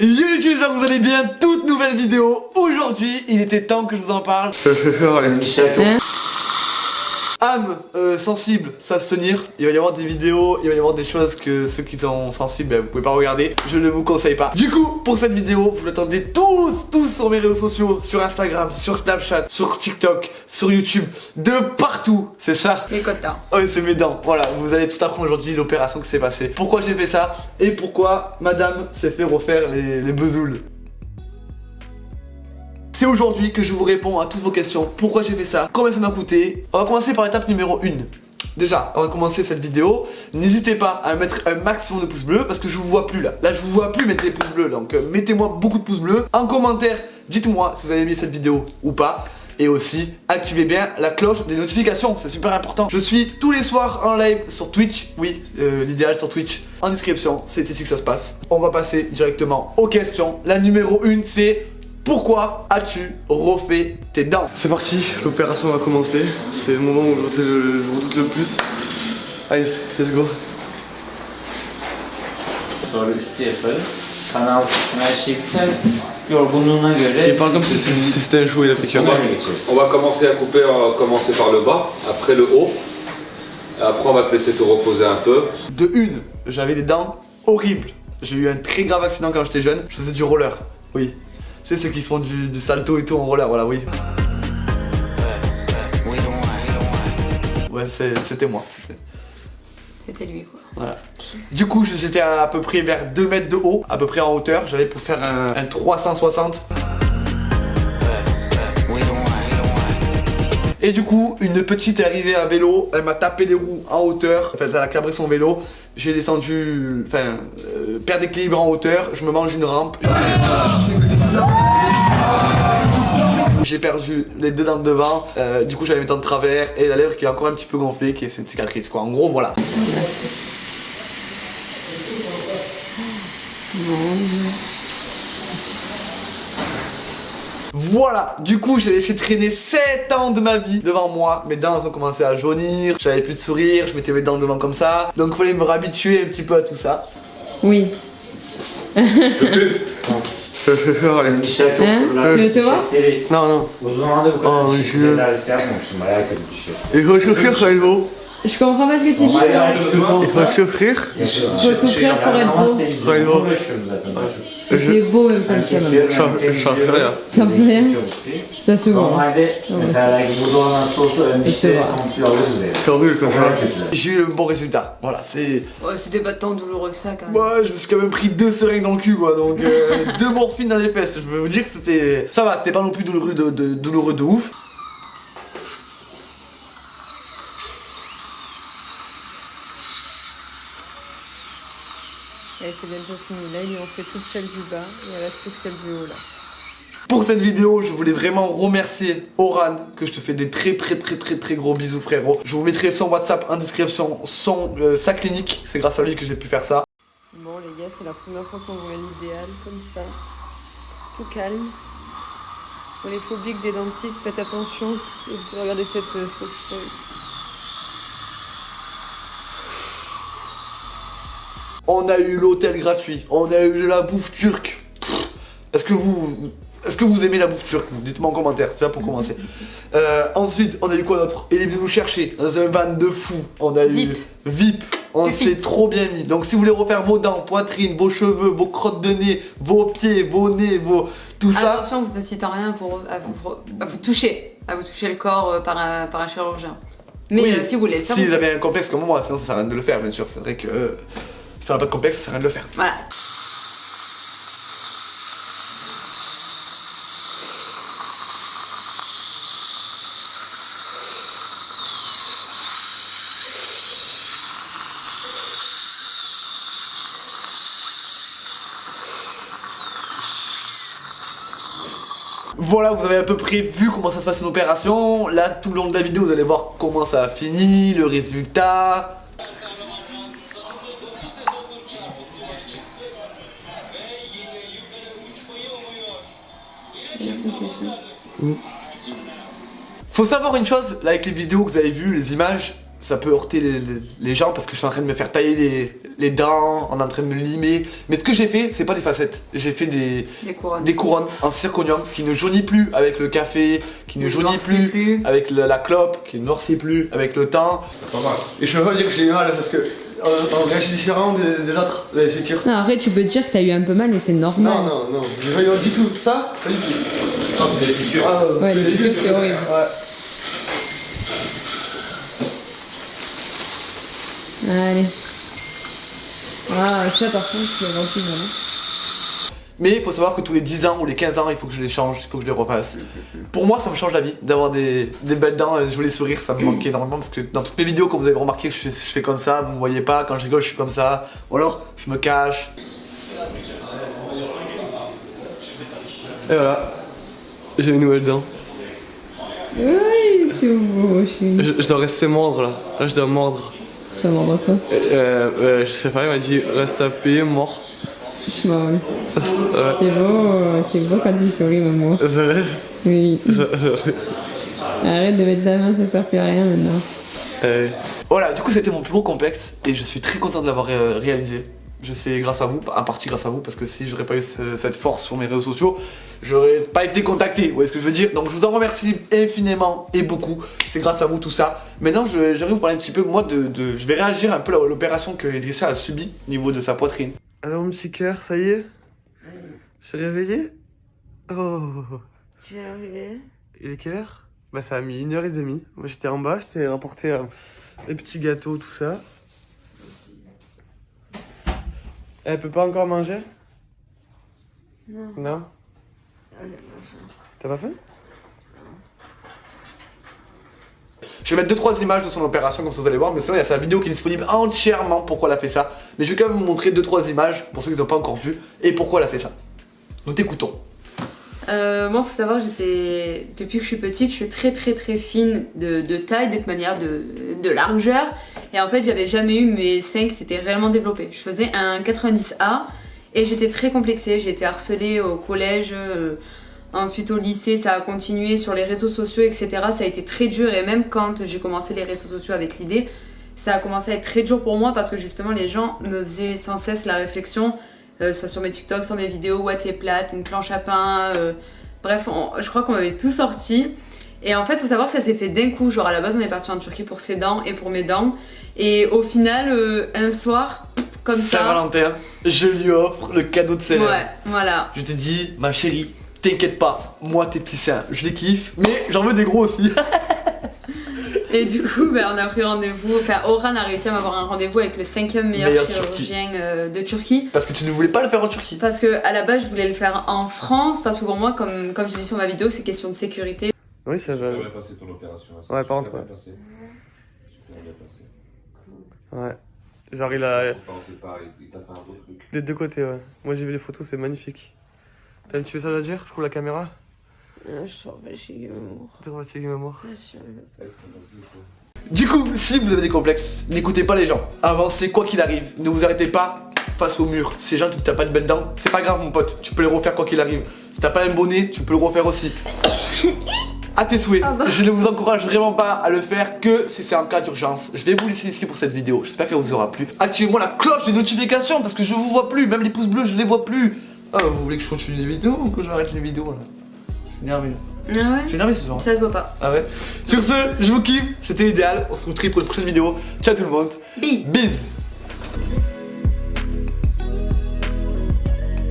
Yo les j'espère que vous allez bien, toute nouvelle vidéo. Aujourd'hui, il était temps que je vous en parle. Âme sensible, ça se tenir. Il va y avoir des vidéos, il va y avoir des choses que ceux qui sont sensibles, vous pouvez pas regarder. Je ne vous conseille pas. Du coup, pour cette vidéo, vous l'attendez tous sur mes réseaux sociaux, sur Instagram, sur Snapchat, sur TikTok, sur YouTube, de partout. C'est ça. Les quotas. Ouais, c'est mes dents. Voilà, vous allez tout apprendre aujourd'hui l'opération qui s'est passée. Pourquoi j'ai fait ça et pourquoi madame s'est fait refaire les besoules. C'est aujourd'hui que je vous réponds à toutes vos questions. Pourquoi j'ai fait ça? Combien ça m'a coûté? On va commencer par l'étape numéro 1. Déjà, avant de commencer cette vidéo, n'hésitez pas à mettre un maximum de pouces bleus parce que je vous vois plus là. Là, je vous vois plus mettre les pouces bleus. Donc, mettez-moi beaucoup de pouces bleus. En commentaire, dites-moi si vous avez aimé cette vidéo ou pas. Et aussi, activez bien la cloche des notifications, c'est super important. Je suis tous les soirs en live sur Twitch. Oui, l'idéal sur Twitch. En description, c'est ici que ça se passe. On va passer directement aux questions. La numéro 1, c'est... Pourquoi as-tu refait tes dents? C'est parti, l'opération va commencer. C'est le moment où je redoute le plus. Allez, let's go. Sonra üstü yaparız. Kanal her şey biter. Yorgunluğuna göre... Il parle comme si c'était un chou et la piqûre. On va commencer à couper, on va commencer par le bas, après le haut. Et après on va te laisser te reposer un peu. De une, j'avais des dents horribles. J'ai eu un très grave accident quand j'étais jeune. Je faisais du roller, oui. C'est ceux qui font du salto et tout en roller, voilà, oui. Ouais, c'était moi. C'était lui quoi. Voilà. Du coup, j'étais à peu près vers 2 mètres de haut, à peu près en hauteur. J'allais pour faire un 360. Et du coup, une petite est arrivée à vélo, elle m'a tapé les roues en hauteur, enfin, elle a cabré son vélo. J'ai descendu, enfin, perdre d'équilibre en hauteur, je me mange une rampe. J'ai perdu les deux dents de devant, du coup j'avais mes dents de travers et la lèvre qui est encore un petit peu gonflée, qui est une cicatrice quoi. En gros, voilà. Voilà, du coup j'ai laissé traîner 7 ans de ma vie devant moi. Mes dents elles ont commencé à jaunir, j'avais plus de sourire, je mettais mes dents devant comme ça. Donc il fallait me réhabituer un petit peu à tout ça. Oui. dişler çok Tu veux te voir? Non, non. Uzun zamandır bu kadar Aa, dişli je- tedavisi yapmamıştım. Merak ettim dişi. Il faut souffrir, Salvo. Je comprends pas ce que tu dis. Il faut souffrir. Faut souffrir pour être beau. Bravo. Uğraşıyorum zaten. Il est beau même pas le canon. Je change rien. Ça me fait rien. Ça se voit. Normalde mesela belki burada olan sosu ön dişleri komple alırız yani. C'est horrible comme ça. J'ai eu un bon résultat, voilà, c'est... Ouais, c'était pas tant douloureux que ça quand même. Moi je me suis quand même pris 2 seringues dans le cul quoi, donc 2 morphines dans les fesses. Je peux vous dire que c'était... Ça va, c'était pas non plus douloureux douloureux de ouf. Et c'est bientôt fini. Là, ils lui ont fait toute celle du bas et il reste plus que celle du haut là. Pour cette vidéo, je voulais vraiment remercier Oran, que je te fais des très gros bisous frérot. Je vous mettrai son WhatsApp en description, sa clinique, c'est grâce à lui que j'ai pu faire ça. Bon les gars, c'est la première fois qu'on voit l'idéal comme ça. Tout calme. Bon, il faut oublier que des dentistes, faites attention. Et regardez cette fausse feuille. On a eu l'hôtel gratuit, on a eu de la bouffe turque. Est-ce que vous aimez la bouffe turque? Dites-moi en commentaire, c'est ça pour commencer. Ensuite, on a eu quoi d'autre? Il est venu nous chercher dans un van de fou. On a eu VIP. On s'est trop bien mis. Donc si vous voulez refaire vos dents, poitrine, vos cheveux, vos crottes de nez, vos pieds, vos nez, tout ça. Attention, vous incitez rien à vous toucher le corps par un chirurgien. Mais Oui, si vous voulez le faire, si vous vous- avez un complexe comme moi, sinon ça sert à rien de le faire, bien sûr. C'est vrai que si on n'a pas de complexe, ça sert à rien de le faire. Voilà. Voilà, vous avez à peu près vu comment ça se passe une opération. Là, tout le long de la vidéo, vous allez voir comment ça a fini, le résultat. Faut savoir une chose, là avec les vidéos que vous avez vues, les images, ça peut heurter les gens parce que je suis en train de me faire tailler les dents, on est en train de me limer. Mais ce que j'ai fait, c'est pas des facettes. J'ai fait des couronnes en zirconium qui ne jaunit plus avec le café, qui ne jaunit plus avec la clope, qui ne noircit plus avec le temps. Pas mal. Et je peux pas dire que j'ai mal parce que on réagit différemment des autres, les chékir. Non, après tu peux te dire que t'as eu un peu mal, mais c'est normal. Non, j'ai pas dit tout ça, pas du tout. Non, c'est des piqûres. Ouais, les piqûres, c'est horrible. Ouais. Allez. Ah, ça par contre, c'est gentil, non? Mais il faut savoir que tous les 10 ans ou les 15 ans, il faut que je les change, il faut que je les refasse. Pour moi, ça me change la vie d'avoir des belles dents, je voulais sourire, ça me manquait énormément parce que dans toutes mes vidéos, quand vous avez remarqué que je fais comme ça, vous me voyez pas, quand je rigole, je suis comme ça, ou alors je me cache. Et voilà, j'ai une nouvelle dent. Oui, c'est beau, chérie. Je dois rester mordre là, je dois mordre. Tu vas mordre quoi? Je sais pas, il m'a dit reste tapé, mort. Je m'en c'est beau quand tu souris, maman. C'est vrai? Oui. Arrête de mettre ta main, ça sert plus à rien maintenant. Voilà, du coup c'était mon plus gros complexe et je suis très content de l'avoir réalisé. Je sais grâce à vous, en partie grâce à vous, parce que si j'aurais pas eu cette force sur mes réseaux sociaux, j'aurais pas été contacté, vous voyez ce que je veux dire? Donc je vous en remercie infiniment et beaucoup, c'est grâce à vous tout ça. Maintenant j'arrive à vous parler un petit peu, moi, je vais réagir un peu à l'opération que Idrissa a subie au niveau de sa poitrine. Alors mon petit cœur, ça y est? Je suis réveillé? Oh. J'ai arrivé. Il est quelle heure? Bah ça a mis 1h30. Moi j'étais en bas, je t'ai rapporté des petits gâteaux, tout ça. Elle peut pas encore manger? Non. Non? T'as pas faim? Je vais mettre 2-3 images de son opération comme ça vous allez voir, mais sinon il y a sa vidéo qui est disponible entièrement pourquoi elle a fait ça. Mais je vais quand même vous montrer 2-3 images pour ceux qui n'ont pas encore vu et pourquoi elle a fait ça. Donc écoutons. Moi, faut savoir, depuis que je suis petite, je suis très fine de taille, de toute manière de largeur. Et en fait, j'avais jamais eu mes seins qui s'étaient réellement développés. Je faisais un 90A et j'étais très complexée. J'ai été harcelée au collège, ensuite au lycée, ça a continué sur les réseaux sociaux, etc. Ça a été très dur et même quand j'ai commencé les réseaux sociaux avec l'idée, ça a commencé à être très dur pour moi parce que justement, les gens me faisaient sans cesse la réflexion. Soit sur mes TikTok, sur mes vidéos, ouais t'es plate, une planche à pain, bref, je crois qu'on m'avait tout sorti. Et en fait, faut savoir que ça s'est fait d'un coup, genre à la base on est parti en Turquie pour ses dents et pour mes dents. Et au final, un soir, comme ça... Saint-Valentin, je lui offre le cadeau de ses rêves. Ouais, voilà. Je te dis, ma chérie, t'inquiète pas, moi tes petits seins, je les kiffe, mais j'en veux des gros aussi. Et du coup, on a pris rendez-vous, enfin Orhan a réussi à m'avoir un rendez-vous avec le 5e meilleur chirurgien de Turquie. Parce que tu ne voulais pas le faire en Turquie. Parce que à la base je voulais le faire en France, parce que pour moi, comme je disais sur ma vidéo, c'est question de sécurité. Oui, ça va. Super bien passé ton opération. Ouais, par contre, ouais. Super bien passé. Ouais. Genre il a... C'est pareil, il t'a fait un beau truc. Des deux côtés, ouais. Moi j'ai vu les photos, c'est magnifique. T'as un petit message à dire? Je trouve la caméra. Je suis fatiguée, maman. T'es fatigué, maman. Du coup, si vous avez des complexes, n'écoutez pas les gens. Avancez quoi qu'il arrive. Ne vous arrêtez pas face au mur. Ces gens qui t'as pas de belles dents, c'est pas grave mon pote. Tu peux les refaire quoi qu'il arrive. Si t'as pas un bonnet, tu peux le refaire aussi. À tes souhaits. Je ne vous encourage vraiment pas à le faire que si c'est en cas d'urgence. Je vais vous laisser ici pour cette vidéo. J'espère qu'elle vous aura plu. Activez-moi la cloche des notifications parce que je vous vois plus. Même les pouces bleus, je les vois plus. Ah, vous voulez que je continue les vidéos ou que j'arrête les vidéos là? Je suis énervé. Ah ouais? Je suis énervé ce soir. Ça se voit pas. Ah ouais. Sur ce, je vous kiffe. C'était idéal. On se retrouve très pour une prochaine vidéo. Ciao tout le monde. Bise. Bise.